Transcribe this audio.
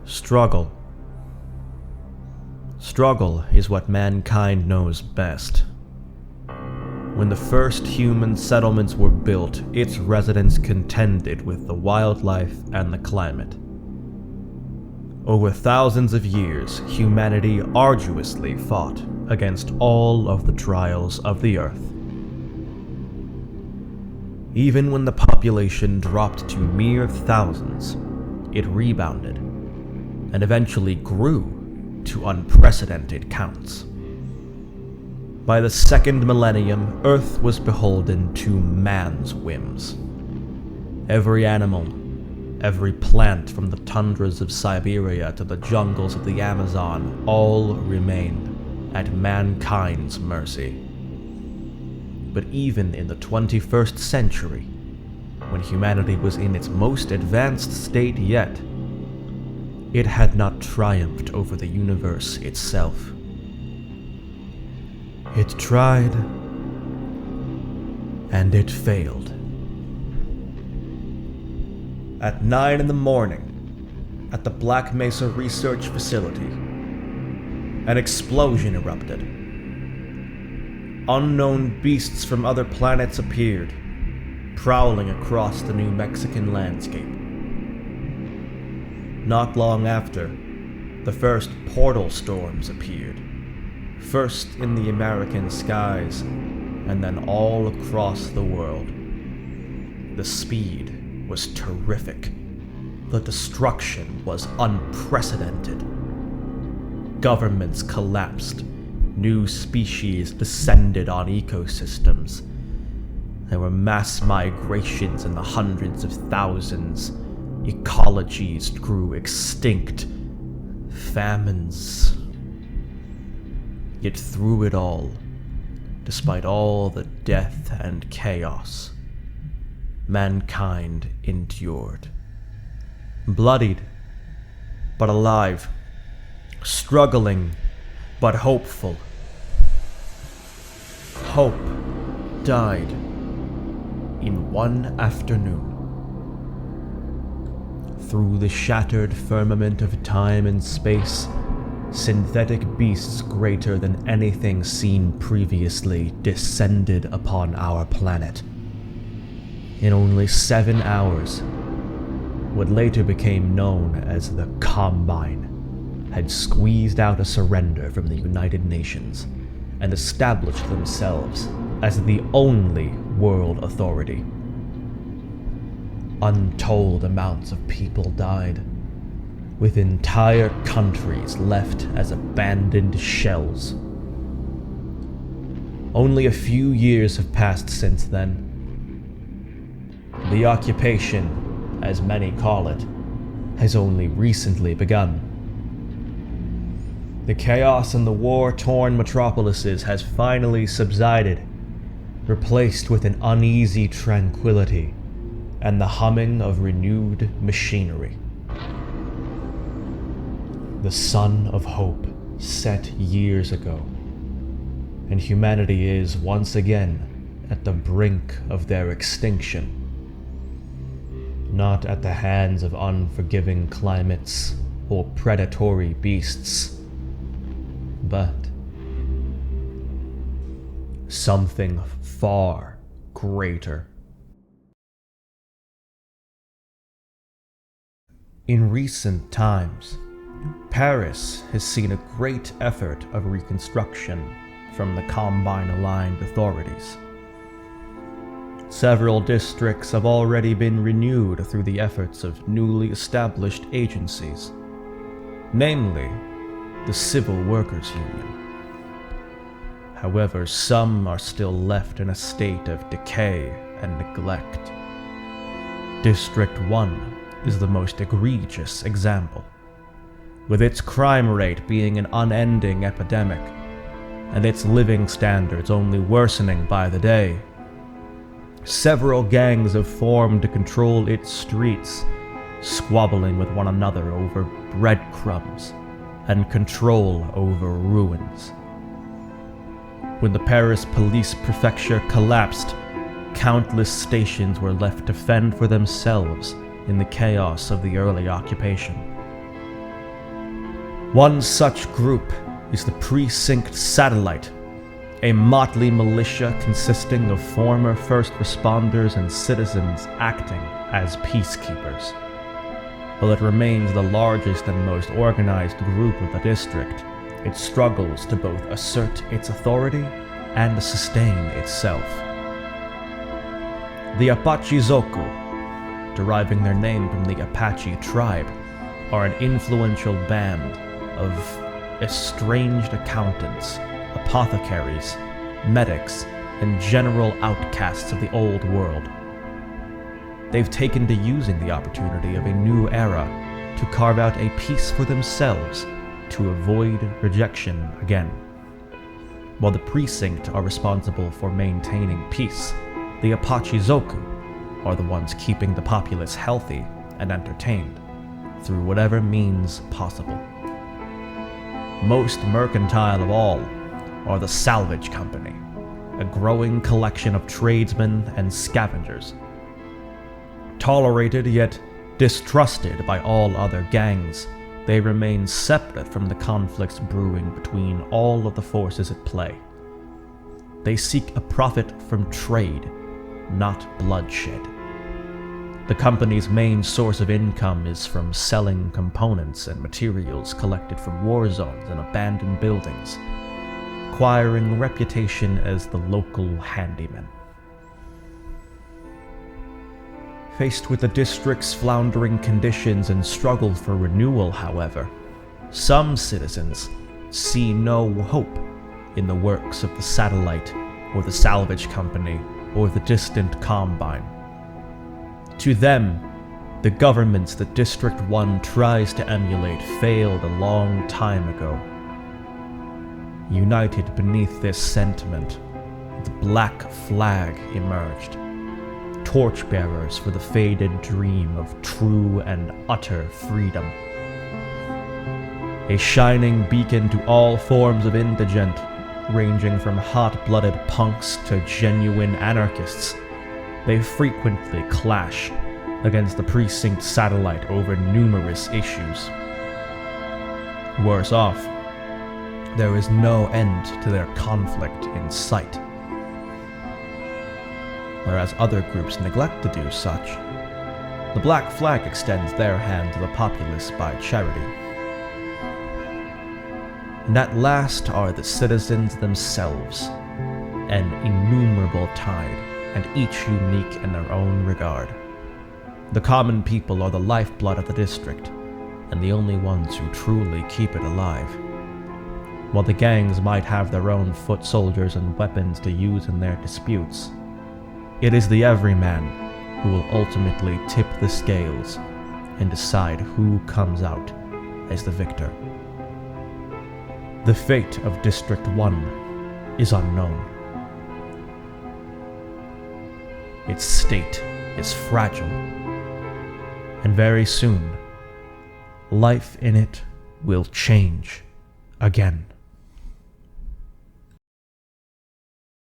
Struggle. Struggle is what mankind knows best. When the first human settlements were built, its residents contended with the wildlife and the climate. Over thousands of years, humanity arduously fought against all of the trials of the earth. Even when the population dropped to mere thousands, it rebounded and eventually grew to unprecedented counts. By the second millennium, Earth was beholden to man's whims. Every animal, every plant from the tundras of Siberia to the jungles of the Amazon, all remained at mankind's mercy. But even in the 21st century, when humanity was in its most advanced state yet, it had not triumphed over the universe itself. It tried, and it failed. At 9 a.m, at the Black Mesa Research Facility, an explosion erupted. Unknown beasts from other planets appeared, prowling across the New Mexican landscape. Not long after, the first portal storms appeared, first in the American skies, and then all across the world. The speed was terrific. The destruction was unprecedented. Governments collapsed. New species descended on ecosystems. There were mass migrations in the hundreds of thousands. Ecologies grew extinct. Famines. Yet through it all, despite all the death and chaos, mankind endured. Bloodied, but alive. Struggling, but hopeful. Hope died in one afternoon. Through the shattered firmament of time and space, synthetic beasts greater than anything seen previously descended upon our planet. In only 7 hours, what later became known as the Combine had squeezed out a surrender from the United Nations and established themselves as the only world authority. Untold amounts of people died, with entire countries left as abandoned shells. Only a few years have passed since then. The occupation, as many call it, has only recently begun. The chaos in the war-torn metropolises has finally subsided, replaced with an uneasy tranquility and the humming of renewed machinery. The sun of hope set years ago, and humanity is once again at the brink of their extinction. Not at the hands of unforgiving climates or predatory beasts, but something far greater. In recent times, Paris has seen a great effort of reconstruction from the Combine-aligned authorities. Several districts have already been renewed through the efforts of newly established agencies, namely the Civil Workers Union. However, some are still left in a state of decay and neglect. District 1 is the most egregious example, with its crime rate being an unending epidemic, and its living standards only worsening by the day. Several gangs have formed to control its streets, squabbling with one another over breadcrumbs and control over ruins. When the Paris police prefecture collapsed, countless stations were left to fend for themselves in the chaos of the early occupation. One such group is the Precinct Satellite, a motley militia consisting of former first responders and citizens acting as peacekeepers. While it remains the largest and most organized group of the district, it struggles to both assert its authority and sustain itself. The Apachizoku, deriving their name from the Apache tribe, are an influential band of estranged accountants, apothecaries, medics, and general outcasts of the old world. They've taken to using the opportunity of a new era to carve out a peace for themselves to avoid rejection again. While the Precinct are responsible for maintaining peace, the Apachizoku are the ones keeping the populace healthy and entertained through whatever means possible. Most mercantile of all are the Salvage Company, a growing collection of tradesmen and scavengers. Tolerated yet distrusted by all other gangs, they remain separate from the conflicts brewing between all of the forces at play. They seek a profit from trade, not bloodshed. The company's main source of income is from selling components and materials collected from war zones and abandoned buildings, acquiring a reputation as the local handyman. Faced with the district's floundering conditions and struggle for renewal, however, some citizens see no hope in the works of the Satellite or the Salvage Company or the distant Combine. To them, the governments that District 1 tries to emulate failed a long time ago. United beneath this sentiment, the Black Flag emerged, torchbearers for the faded dream of true and utter freedom. A shining beacon to all forms of indigent, ranging from hot-blooded punks to genuine anarchists. They frequently clash against the Precinct Satellite over numerous issues. Worse off, there is no end to their conflict in sight. Whereas other groups neglect to do such, the Black Flag extends their hand to the populace by charity. And at last are the citizens themselves, an innumerable tide, and each unique in their own regard. The common people are the lifeblood of the district, and the only ones who truly keep it alive. While the gangs might have their own foot soldiers and weapons to use in their disputes, it is the everyman who will ultimately tip the scales and decide who comes out as the victor. The fate of District 1 is unknown. Its state is fragile, and very soon, life in it will change again.